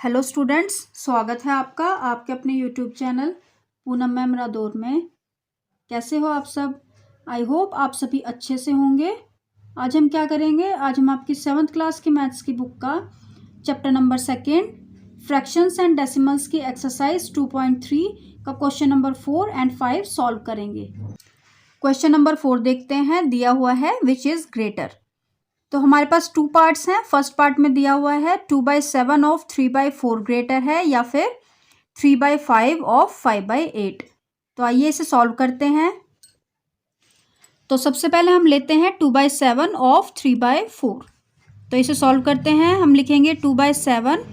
Hello students, स्वागत है आपका आपके अपने YouTube channel Poonam ma'am Radaur में। कैसे हो आप सब? आई होप आप सभी अच्छे से होंगे। आज हम क्या करेंगे? आज हम आपकी 7th क्लास की मैथ्स की बुक का chapter number 2 fractions and decimals की एक्सरसाइज 2.3 का क्वेश्चन नंबर 4 एंड 5 सॉल्व करेंगे। क्वेश्चन नंबर 4 देखते हैं। दिया हुआ है विच इज़ ग्रेटर। तो हमारे पास 2 पार्ट्स हैं। फर्स्ट पार्ट में दिया हुआ है 2/7 ऑफ 3/4 ग्रेटर है या फिर 3/5 ऑफ 5/8। तो आइए इसे सॉल्व करते हैं। तो सबसे पहले हम लेते हैं 2/7 ऑफ 3/4। तो इसे सॉल्व करते हैं। हम लिखेंगे 2/7,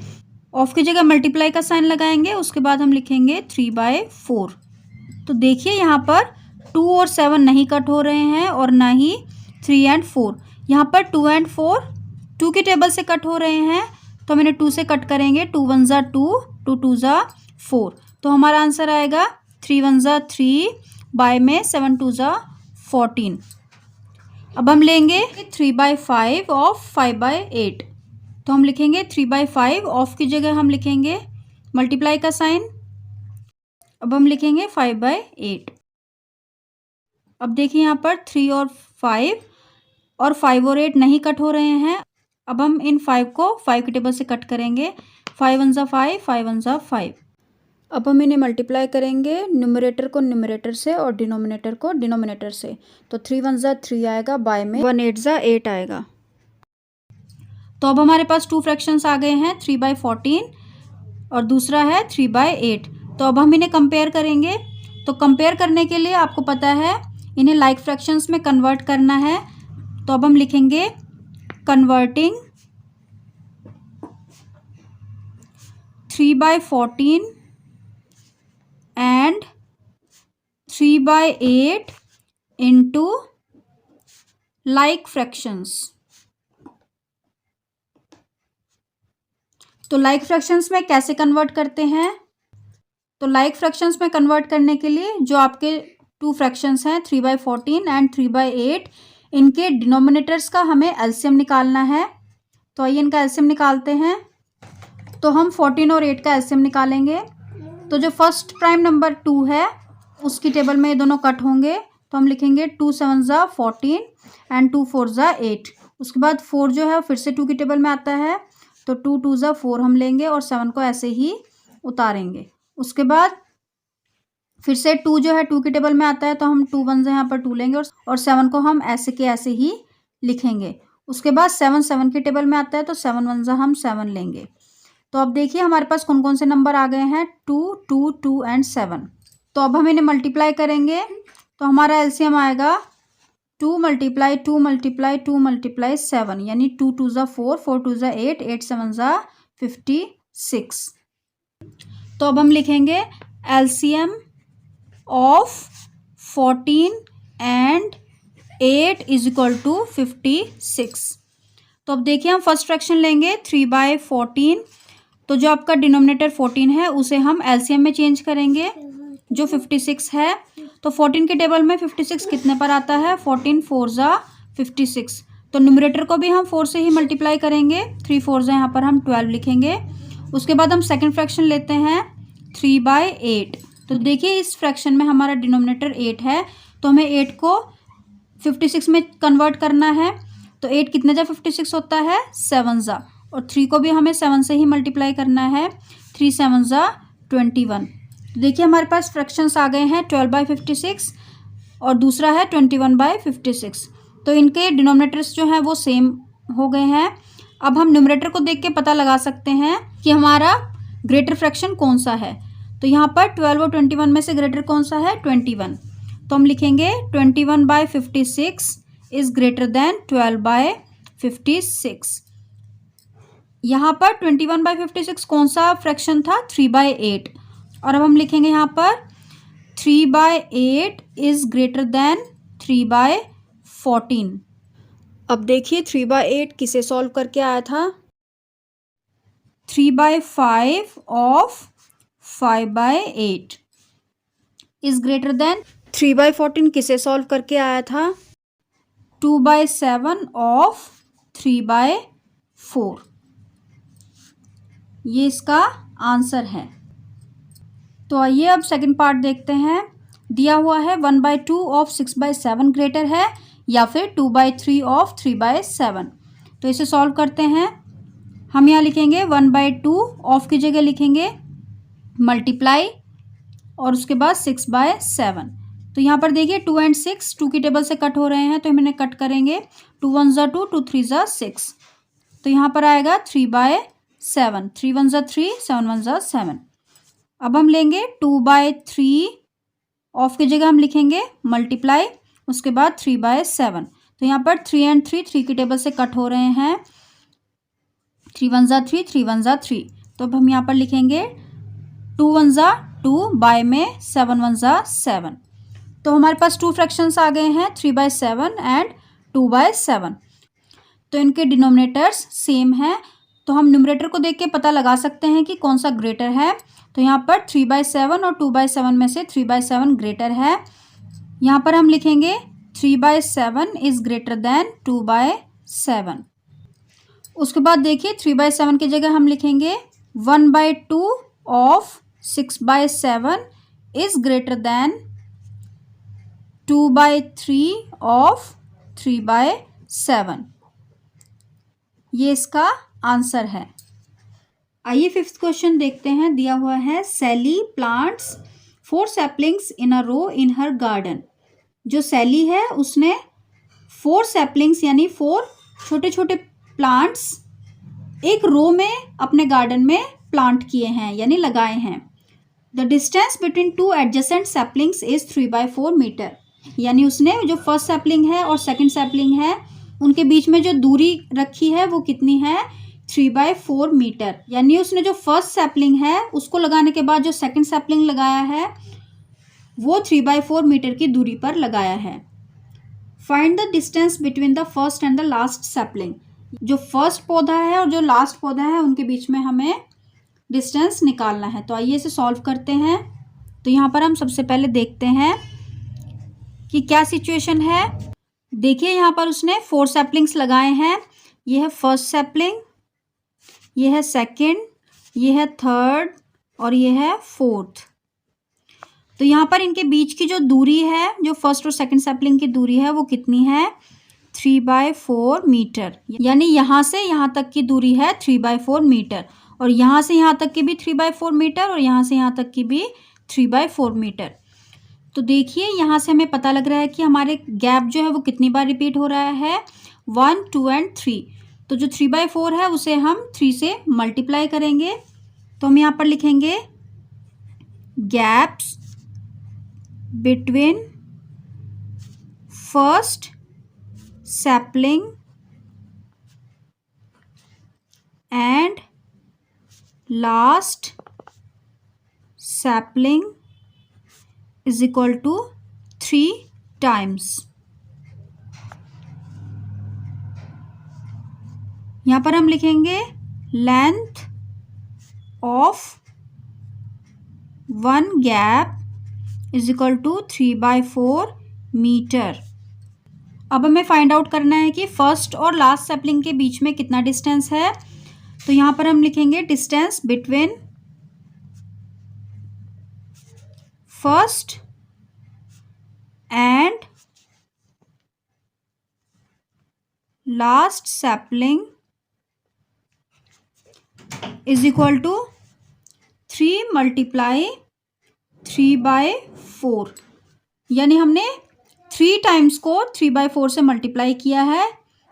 ऑफ की जगह मल्टीप्लाई का साइन लगाएंगे, उसके बाद हम लिखेंगे 3/4। तो देखिए यहाँ पर 2 और 7 नहीं कट हो रहे हैं और ना ही 3 एंड 4। यहाँ पर 2 एंड 4 2 की टेबल से कट हो रहे हैं, तो हम इन्हें 2 से कट करेंगे। 2 1 ज़ा 2, 2 2 ज़ा 4। तो हमारा आंसर आएगा 3 1 ज़ा 3, बाय में 7 2 ज़ा 14। अब हम लेंगे 3/5 ऑफ 5/8। तो हम लिखेंगे 3/5, ऑफ की जगह हम लिखेंगे मल्टीप्लाई का साइन। अब हम लिखेंगे 5/8। अब देखिए यहाँ पर 3 और 5 और 5 और 8 नहीं कट हो रहे हैं। अब हम इन 5 को 5 की टेबल से कट करेंगे। 5 1 ज़ा 5, 5 1 ज़ा 5। अब हम इन्हें मल्टीप्लाई करेंगे, न्यूमरेटर को न्यूमरेटर से और डिनोमिनेटर को डिनोमिनेटर से। तो 3 1 ज़ा 3 आएगा, बाय में 1 8 ज़ा 8 आएगा। तो अब हमारे पास 2 फ्रैक्शंस आ गए हैं, 3/14 और दूसरा है 3/8। तो अब हम इन्हें कंपेयर करेंगे। तो कंपेयर करने के लिए आपको पता है इन्हें लाइक फ्रैक्शंस में कन्वर्ट करना है। तो अब हम लिखेंगे converting 3/14 and 3/8 into like fractions. तो लाइक फ्रैक्शंस में कैसे कन्वर्ट करते हैं? तो लाइक फ्रैक्शंस में कन्वर्ट करने के लिए जो आपके 2 फ्रैक्शंस हैं 3/14 एंड 3/8, इनके डिनोमिनेटर्स का हमें एलसीएम निकालना है। तो आइए इनका एलसीएम निकालते हैं। तो हम 14 और 8 का एलसीएम निकालेंगे। तो जो फर्स्ट प्राइम नंबर 2 है उसकी टेबल में ये दोनों कट होंगे। तो हम लिखेंगे 2 7 ज़ा 14 एंड 2 4 ज़ा 8। उसके बाद 4 जो है फिर से 2 की टेबल में आता है, तो 2 2 ज़ा 4 हम लेंगे और 7 को ऐसे ही उतारेंगे। उसके बाद फिर से 2 जो है 2 की टेबल में आता है, तो हम 2 1 यहाँ पर 2 लेंगे और 7 को हम ऐसे के ऐसे ही लिखेंगे। उसके बाद 7 7 की टेबल में आता है, तो 7 1 हम 7 लेंगे। तो अब देखिए हमारे पास कौन कौन से नंबर आ गए हैं, 2 2 2 एंड 7। तो अब हम इन्हें मल्टीप्लाई करेंगे। तो हमारा एलसीएम आएगा 2 × 2 × 2 × 7, यानी 2 2 ज़ा 4, 4 2 ज़ा 8, 8 7 ज़ा 56। तो अब हम लिखेंगे LCM of 14 and 8 is equal to 56। तो अब देखिए हम फर्स्ट फ्रैक्शन लेंगे 3/14। तो जो आपका डिनोमिनेटर 14 है उसे हम एलसीएम में चेंज करेंगे जो 56 है। तो 14 के टेबल में 56 कितने पर आता है? 14 4 ज़ा 56। तो न्यूमरेटर को भी हम 4 से ही मल्टीप्लाई करेंगे। 3 4 ज़ा यहाँ पर हम 12 लिखेंगे। उसके बाद हम सेकेंड फ्रैक्शन लेते हैं 3/8। तो देखिए इस फ्रैक्शन में हमारा डिनोमिनेटर 8 है, तो हमें 8 को 56 में कन्वर्ट करना है। तो 8 कितने ज़ा 56 होता है? 7 ज़ा। और 3 को भी हमें 7 से ही मल्टीप्लाई करना है। 3 7 ज़ा 21। देखिए हमारे पास फ्रैक्शंस आ गए हैं 12/56 और दूसरा है 21/56। तो इनके डिनोमिनेटर्स जो हैं वो सेम हो गए हैं। अब हम न्यूमरेटर को देख के पता लगा सकते हैं कि हमारा ग्रेटर फ्रैक्शन कौन सा है। तो यहाँ पर 12 और 21 में से ग्रेटर कौन सा है? 21। तो हम लिखेंगे 21/56 इज ग्रेटर देन 12/56। यहाँ पर 21/56 कौन सा फ्रैक्शन था? 3/8। और अब हम लिखेंगे यहाँ पर 3/8 इज ग्रेटर देन 3/14। अब देखिए 3/8 किसे सॉल्व करके आया था? 3/5 ऑफ 5/8 इज ग्रेटर देन 3/14 किसे सॉल्व करके आया था? 2/7 ऑफ 3/4। ये इसका आंसर है। तो आइए अब सेकंड पार्ट देखते हैं। दिया हुआ है 1/2 ऑफ 6/7 ग्रेटर है या फिर 2/3 ऑफ 3/7। तो इसे सॉल्व करते हैं। हम यहाँ लिखेंगे 1/2 ऑफ की जगह लिखेंगे मल्टीप्लाई और उसके बाद 6/7। तो यहाँ पर देखिए 2 एंड 6 2 की टेबल से कट हो रहे हैं, तो हम इन्हें कट करेंगे। 2 1 ज़ा 2, 2 3 ज़ा 6। तो यहाँ पर आएगा 3/7। 3 1 ज़ा 3, 7 1 ज़ा 7। अब हम लेंगे 2/3 ऑफ की जगह हम लिखेंगे मल्टीप्लाई, उसके बाद 3/7। तो यहाँ पर 3 एंड 3 3 की टेबल से कट हो रहे हैं। 3 1 ज़ा 3, 3 1 ज़ा 3। तो अब हम यहाँ पर लिखेंगे 2 1 ज़ा 2 बाय में 7 1 ज़ा 7। तो हमारे पास 2 फ्रैक्शंस आ गए हैं, 3/7 एंड 2/7। तो इनके डिनोमिनेटर्स सेम हैं, तो हम न्यूमरेटर को देख के पता लगा सकते हैं कि कौन सा ग्रेटर है। तो यहाँ पर 3/7 और 2/7 में से 3/7 ग्रेटर है। यहाँ पर हम लिखेंगे 3/7 इज़ ग्रेटर देन 2/7। उसके बाद देखिए 3/7 की जगह हम लिखेंगे 1/2 of 6/7 is greater than 2/3 of 3/7। ये इसका आंसर है। आइए फिफ्थ क्वेश्चन देखते हैं। दिया हुआ है सैली प्लांट्स 4 सैपलिंग्स इन अ रो इन हर गार्डन। जो सैली है उसने 4 सैपलिंग्स यानी 4 छोटे छोटे प्लांट्स एक रो में अपने गार्डन में प्लांट किए हैं यानी लगाए हैं। The distance between 2 adjacent saplings is 3/4 metre. यानी उसने जो फर्स्ट सैपलिंग है और सेकंड सैपलिंग है उनके बीच में जो दूरी रखी है वो कितनी है, 3/4 मीटर। यानी उसने जो फर्स्ट सैपलिंग है उसको लगाने के बाद जो सेकंड सैपलिंग लगाया है वो 3/4 मीटर की दूरी पर लगाया है। Find the distance between the first and the last sapling. जो फर्स्ट पौधा है और जो लास्ट पौधा है उनके बीच में हमें डिस्टेंस निकालना है। तो आइए इसे सॉल्व करते हैं। तो यहाँ पर हम सबसे पहले देखते हैं कि क्या सिचुएशन है। देखिए यहाँ पर उसने 4 सैपलिंग्स लगाए हैं। ये है फर्स्ट सैपलिंग, ये है सेकंड, ये है थर्ड और ये है फोर्थ। तो यहाँ पर इनके बीच की जो दूरी है, जो फर्स्ट और सेकंड सैपलिंग की दूरी है वो कितनी है, 3/4 मीटर। यानी यहाँ से यहाँ तक की दूरी है 3/4 मीटर और यहाँ से यहाँ तक की भी 3/4 मीटर और यहाँ से यहाँ तक की भी 3/4 मीटर। तो देखिए यहाँ से हमें पता लग रहा है कि हमारे गैप जो है वो कितनी बार रिपीट हो रहा है, 1 2 एंड 3। तो जो 3/4 है उसे हम 3 से मल्टीप्लाई करेंगे। तो हम यहाँ पर लिखेंगे gaps between first sapling and last sapling is equal to 3 times. यहाँ पर हम लिखेंगे length of one gap is equal to 3/4 metre. अब हमें फाइंड आउट करना है कि फर्स्ट और लास्ट सैपलिंग के बीच में कितना डिस्टेंस है। तो यहाँ पर हम लिखेंगे distance between first and last sapling is equal to 3 × 3/4। यानी हमने 3 टाइम्स को 3/4 से मल्टीप्लाई किया है,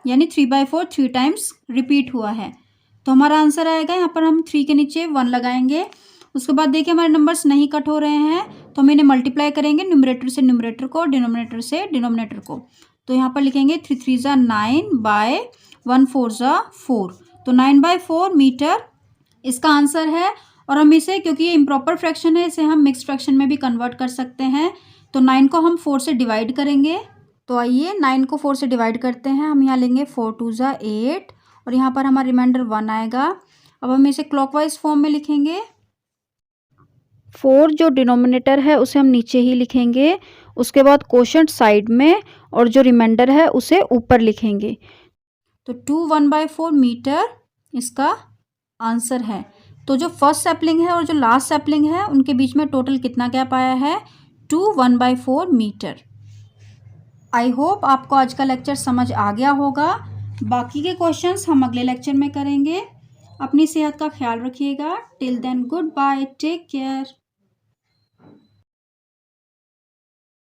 यानी 3/4 3 टाइम्स रिपीट हुआ है। तो हमारा आंसर आएगा, यहाँ पर हम 3 के नीचे 1 लगाएंगे। उसके बाद देखिए हमारे नंबर्स नहीं कट हो रहे हैं, तो हम इन्हें मल्टीप्लाई करेंगे न्यूमरेटर से न्यूमरेटर को, डिनोमिनेटर से डिनोमिनेटर को। तो यहाँ पर लिखेंगे 3 3 ज़ा 9 बाय 1 4 ज़ा 4। तो 9/4 मीटर इसका आंसर है। और हम इसे, क्योंकि ये इम्प्रॉपर फ्रैक्शन है, इसे हम मिक्स फ्रैक्शन में भी कन्वर्ट कर सकते हैं। तो 9 को हम 4 से डिवाइड करेंगे। तो आइए 9 को 4 से डिवाइड करते हैं। हम यहाँ लेंगे 4 2 ज़ा 8 और यहाँ पर हमारा रिमाइंडर 1 आएगा। अब हम इसे क्लॉकवाइज फॉर्म में लिखेंगे। 4 जो डिनोमिनेटर है उसे हम नीचे ही लिखेंगे, उसके बाद कोशेंट साइड में और जो रिमाइंडर है उसे ऊपर लिखेंगे। तो 2 1/4 मीटर इसका आंसर है। तो जो फर्स्ट सैपलिंग है और जो लास्ट सैपलिंग है उनके बीच में टोटल कितना गैप आया है, 2 1/4 मीटर। आई होप आपको आज का लेक्चर समझ आ गया होगा। बाकी के क्वेश्चंस हम अगले लेक्चर में करेंगे। अपनी सेहत का ख्याल रखिएगा। Till then goodbye, take care.